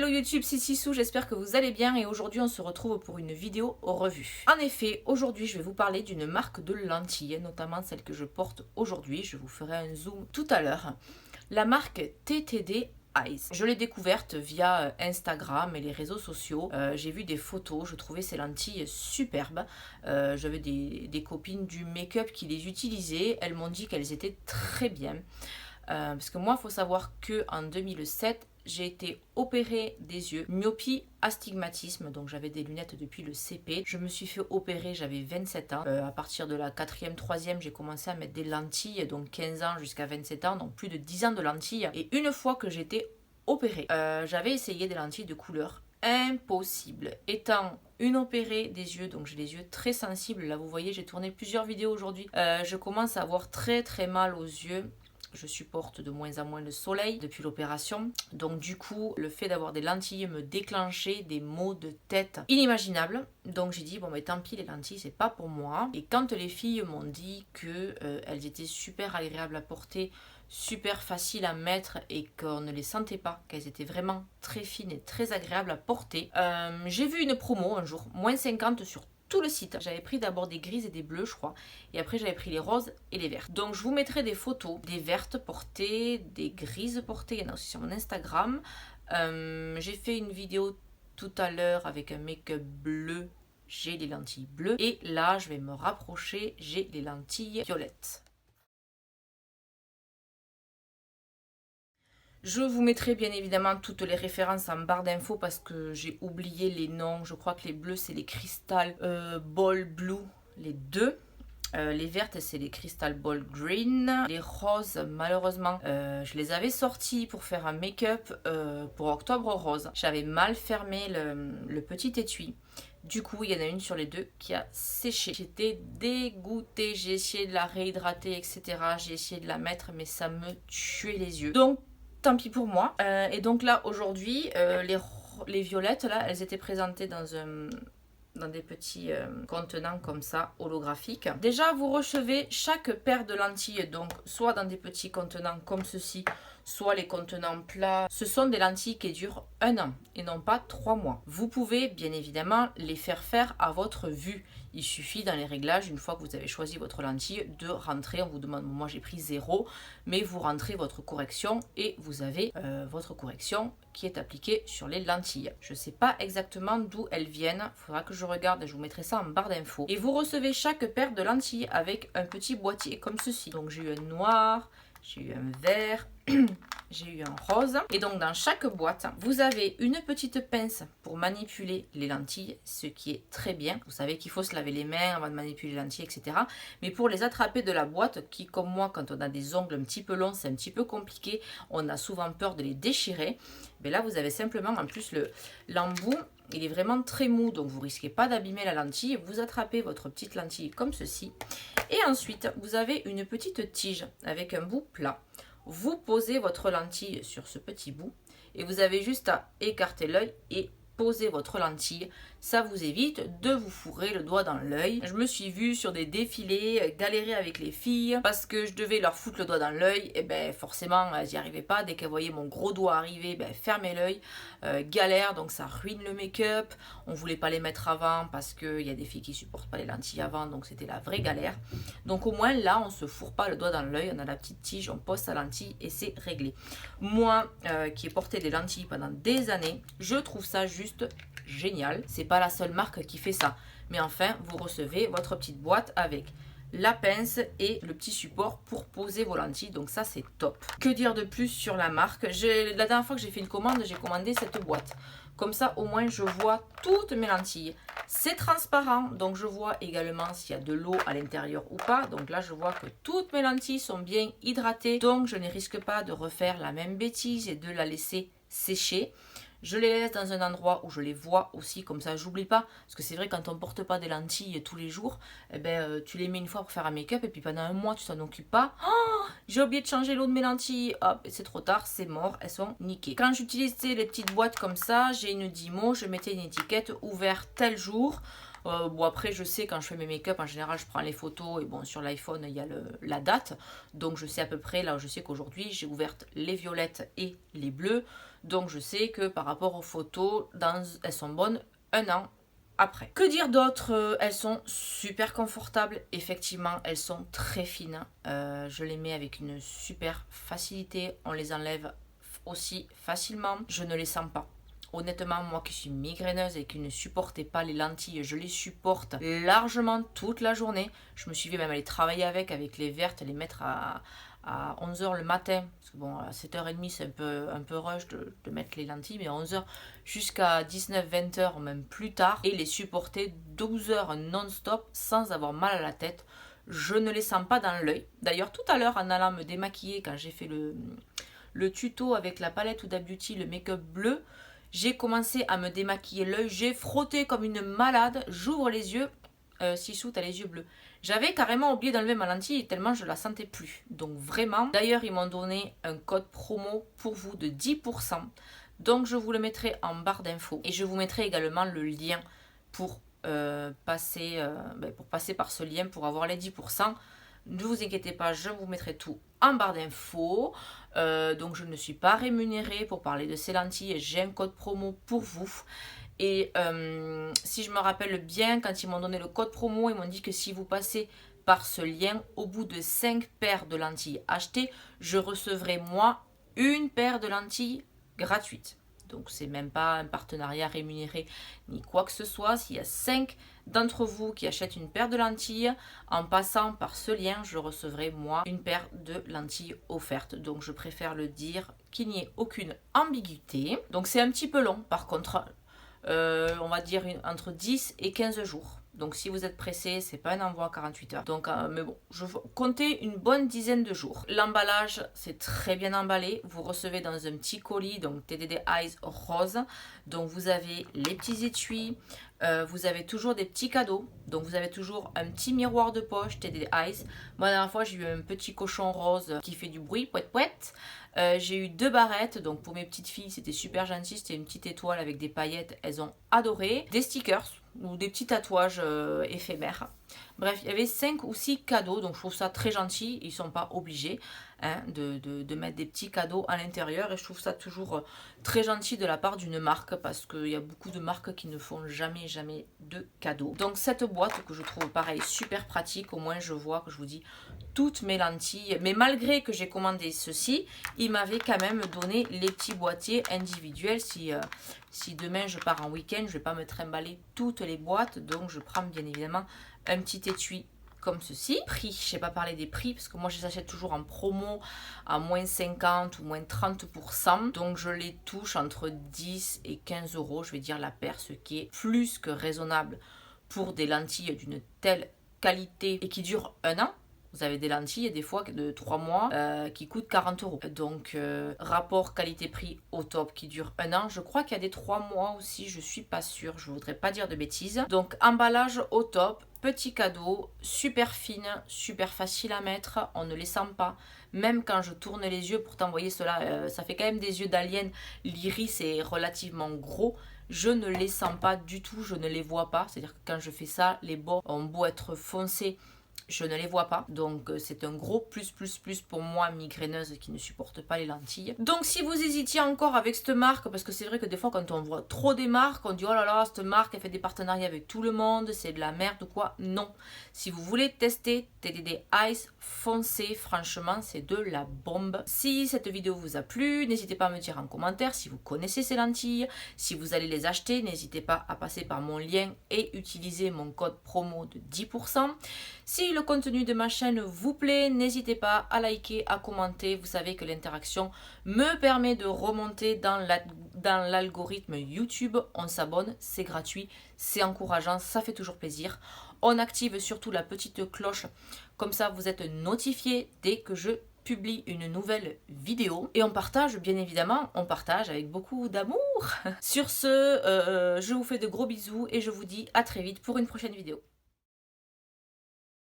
Hello YouTube, c'est Sissou, j'espère que vous allez bien et aujourd'hui on se retrouve pour une vidéo revue. En effet, aujourd'hui je vais vous parler d'une marque de lentilles, notamment celle que je porte aujourd'hui, je vous ferai un zoom tout à l'heure. La marque TTD Eyes. Je l'ai découverte via Instagram et les réseaux sociaux. J'ai vu des photos, je trouvais ces lentilles superbes. J'avais des copines du make-up qui les utilisaient, elles m'ont dit qu'elles étaient très bien. Parce que moi, il faut savoir qu'en 2007, j'ai été opérée des yeux, myopie, astigmatisme, donc j'avais des lunettes depuis le CP. Je me suis fait opérer, j'avais 27 ans. À partir de la 4e, 3e, j'ai commencé à mettre des lentilles, donc 15 ans jusqu'à 27 ans, donc plus de 10 ans de lentilles. Et une fois que j'étais opérée, j'avais essayé des lentilles de couleur. Impossible. Étant une opérée des yeux, donc j'ai les yeux très sensibles, là vous voyez j'ai tourné plusieurs vidéos aujourd'hui, je commence à avoir très mal aux yeux. Je supporte de moins en moins le soleil depuis l'opération. Donc du coup, le fait d'avoir des lentilles me déclenchait des maux de tête inimaginables. Donc j'ai dit, bon mais tant pis, les lentilles, c'est pas pour moi. Et quand les filles m'ont dit que elles étaient super agréables à porter, super faciles à mettre et qu'on ne les sentait pas, qu'elles étaient vraiment très fines et très agréables à porter, j'ai vu une promo un jour, moins 50 sur tout le site. J'avais pris d'abord des grises et des bleus je crois et après j'avais pris les roses et les vertes. Donc je vous mettrai des photos des vertes portées, des grises portées, il y en a aussi sur mon Instagram. J'ai fait une vidéo tout à l'heure avec un make-up bleu, j'ai les lentilles bleues et là je vais me rapprocher, j'ai les lentilles violettes. Je vous mettrai bien évidemment toutes les références en barre d'infos parce que j'ai oublié les noms. Je crois que les bleus c'est les Crystal Ball Blue, les deux. Les vertes c'est les Crystal Ball Green. Les roses malheureusement je les avais sorties pour faire un make-up pour Octobre Rose. J'avais mal fermé le petit étui. Du coup il y en a une sur les deux qui a séché. J'étais dégoûtée, j'ai essayé de la réhydrater etc. J'ai essayé de la mettre mais ça me tuait les yeux. Donc tant pis pour moi. Et donc là aujourd'hui les violettes là elles étaient présentées dans des petits contenants comme ça holographiques. Déjà vous recevez chaque paire de lentilles donc soit dans des petits contenants comme ceci, soit les contenants plats. Ce sont des lentilles qui durent 1 an et non pas 3 mois. Vous pouvez bien évidemment les faire à votre vue. Il suffit dans les réglages, une fois que vous avez choisi votre lentille, de rentrer. On vous demande, moi j'ai pris 0, mais vous rentrez votre correction et vous avez votre correction qui est appliquée sur les lentilles. Je ne sais pas exactement d'où elles viennent, il faudra que je regarde, je vous mettrai ça en barre d'infos. Et vous recevez chaque paire de lentilles avec un petit boîtier comme ceci. Donc j'ai eu un noir, j'ai eu un vert, j'ai eu un rose. Et donc dans chaque boîte, vous avez une petite pince pour manipuler les lentilles, ce qui est très bien. Vous savez qu'il faut se laver les mains avant de manipuler les lentilles, etc. Mais pour les attraper de la boîte, qui comme moi, quand on a des ongles un petit peu longs, c'est un petit peu compliqué. On a souvent peur de les déchirer. Mais là, vous avez simplement, en plus, l'embout, il est vraiment très mou, donc vous risquez pas d'abîmer la lentille. Vous attrapez votre petite lentille comme ceci. Et ensuite, vous avez une petite tige avec un bout plat. Vous posez votre lentille sur ce petit bout et vous avez juste à écarter l'œil et poser votre lentille. Ça vous évite de vous fourrer le doigt dans l'œil. Je me suis vue sur des défilés galérer avec les filles parce que je devais leur foutre le doigt dans l'œil et ben forcément elles n'y arrivaient pas. Dès qu'elles voyaient mon gros doigt arriver, ben fermez l'œil. Galère, donc ça ruine le make-up. On voulait pas les mettre avant parce qu'il y a des filles qui supportent pas les lentilles avant, donc c'était la vraie galère. Donc au moins là on se fourre pas le doigt dans l'œil, on a la petite tige, on pose sa lentille et c'est réglé. Moi qui ai porté des lentilles pendant des années, je trouve ça juste génial. C'est pas la seule marque qui fait ça, mais enfin vous recevez votre petite boîte avec la pince et le petit support pour poser vos lentilles, donc ça c'est top. Que dire de plus sur la marque? La dernière fois que j'ai fait une commande, j'ai commandé cette boîte. Comme ça au moins je vois toutes mes lentilles. C'est transparent, donc je vois également s'il y a de l'eau à l'intérieur ou pas. Donc là je vois que toutes mes lentilles sont bien hydratées, donc je ne risque pas de refaire la même bêtise et de la laisser sécher. Je les laisse dans un endroit où je les vois aussi, comme ça j'oublie pas. Parce que c'est vrai quand on ne porte pas des lentilles tous les jours, eh ben, tu les mets une fois pour faire un make-up et puis pendant un mois tu t'en occupes pas. Oh, j'ai oublié de changer l'eau de mes lentilles. Hop, c'est trop tard, c'est mort, elles sont niquées. Quand j'utilisais les petites boîtes comme ça, j'ai une Dymo, je mettais une étiquette ouvert tel jour. Bon après je sais quand je fais mes make-up en général je prends les photos et bon sur l'iPhone il y a la date, donc je sais à peu près, là je sais qu'aujourd'hui j'ai ouvert les violettes et les bleus, donc je sais que par rapport aux photos elles sont bonnes un an après. Que dire d'autre? Elles sont super confortables, effectivement elles sont très fines, je les mets avec une super facilité, on les enlève aussi facilement, je ne les sens pas. Honnêtement, moi qui suis migraineuse et qui ne supportais pas les lentilles, je les supporte largement toute la journée. Je me suis fait même aller travailler avec les vertes, les mettre à 11h le matin. Parce que bon, à 7h30, c'est un peu rush de mettre les lentilles, mais à 11h jusqu'à 19-20h, ou même plus tard, et les supporter 12 heures non-stop sans avoir mal à la tête. Je ne les sens pas dans l'œil. D'ailleurs, tout à l'heure, en allant me démaquiller, quand j'ai fait le tuto avec la palette Huda Beauty, le make-up bleu, j'ai commencé à me démaquiller l'œil, j'ai frotté comme une malade, j'ouvre les yeux, Sissou t'as les yeux bleus. J'avais carrément oublié d'enlever ma lentille tellement je la sentais plus. Donc vraiment, d'ailleurs ils m'ont donné un code promo pour vous de 10%. Donc je vous le mettrai en barre d'infos. Et je vous mettrai également le lien pour passer par ce lien pour avoir les 10%. Ne vous inquiétez pas, je vous mettrai tout en barre d'infos. Donc je ne suis pas rémunérée pour parler de ces lentilles. J'ai un code promo pour vous. Et si je me rappelle bien, quand ils m'ont donné le code promo, ils m'ont dit que si vous passez par ce lien, au bout de 5 paires de lentilles achetées, je recevrai moi une paire de lentilles gratuite. Donc c'est même pas un partenariat rémunéré ni quoi que ce soit. S'il y a 5 d'entre vous qui achètent une paire de lentilles, en passant par ce lien, je recevrai moi une paire de lentilles offertes. Donc je préfère le dire, qu'il n'y ait aucune ambiguïté. Donc c'est un petit peu long par contre, on va dire entre 10 et 15 jours. Donc si vous êtes pressé, c'est pas un envoi à 48 heures. Donc mais bon, je comptais une bonne dizaine de jours. L'emballage, c'est très bien emballé. Vous recevez dans un petit colis, donc TDD Eyes rose. Donc vous avez les petits étuis. Vous avez toujours des petits cadeaux. Donc vous avez toujours un petit miroir de poche TDD Eyes. Moi la dernière fois j'ai eu un petit cochon rose qui fait du bruit, pouet pouet. J'ai eu 2 barrettes, donc pour mes petites filles c'était super gentil, c'était une petite étoile avec des paillettes, elles ont adoré. Des stickers ou des petits tatouages éphémères. Bref, il y avait 5 ou 6 cadeaux, donc je trouve ça très gentil, ils ne sont pas obligés de mettre des petits cadeaux à l'intérieur et je trouve ça toujours très gentil de la part d'une marque parce qu'il y a beaucoup de marques qui ne font jamais de cadeaux. Donc cette boîte que je trouve pareil super pratique, au moins je vois que je vous dis toutes mes lentilles, mais malgré que j'ai commandé ceci, il m'avait quand même donné les petits boîtiers individuels si demain je pars en week-end, je ne vais pas me trimballer toutes les boîtes, donc je prends bien évidemment un petit étui comme ceci. Prix, je n'ai pas parlé des prix parce que moi je les achète toujours en promo à moins 50 ou moins 30%. Donc je les touche entre 10 et 15 euros, je vais dire la paire, ce qui est plus que raisonnable pour des lentilles d'une telle qualité et qui durent un an. Vous avez des lentilles des fois de 3 mois qui coûtent 40 euros. Donc rapport qualité-prix au top qui dure un an. Je crois qu'il y a des 3 mois aussi, je suis pas sûre, je voudrais pas dire de bêtises. Donc emballage au top, petit cadeau, super fine, super facile à mettre, on ne les sent pas. Même quand je tourne les yeux, pourtant vous voyez cela, ça fait quand même des yeux d'alien, l'iris est relativement gros. Je ne les sens pas du tout, je ne les vois pas. C'est-à-dire que quand je fais ça, les bords ont beau être foncés, je ne les vois pas, donc c'est un gros plus pour moi migraineuse qui ne supporte pas les lentilles. Donc si vous hésitiez encore avec cette marque, parce que c'est vrai que des fois quand on voit trop des marques, on dit oh là là cette marque elle fait des partenariats avec tout le monde, c'est de la merde ou quoi. Non, si vous voulez tester TDD Eyes, foncez, franchement c'est de la bombe. Si cette vidéo vous a plu, n'hésitez pas à me dire en commentaire si vous connaissez ces lentilles, si vous allez les acheter, n'hésitez pas à passer par mon lien et utiliser mon code promo de 10%. Si le contenu de ma chaîne vous plaît, n'hésitez pas à liker, à commenter. Vous savez que l'interaction me permet de remonter dans l'algorithme YouTube. On s'abonne, c'est gratuit, c'est encourageant, ça fait toujours plaisir. On active surtout la petite cloche, comme ça vous êtes notifié dès que je publie une nouvelle vidéo. Et on partage, bien évidemment, on partage avec beaucoup d'amour. Sur ce, je vous fais de gros bisous et je vous dis à très vite pour une prochaine vidéo.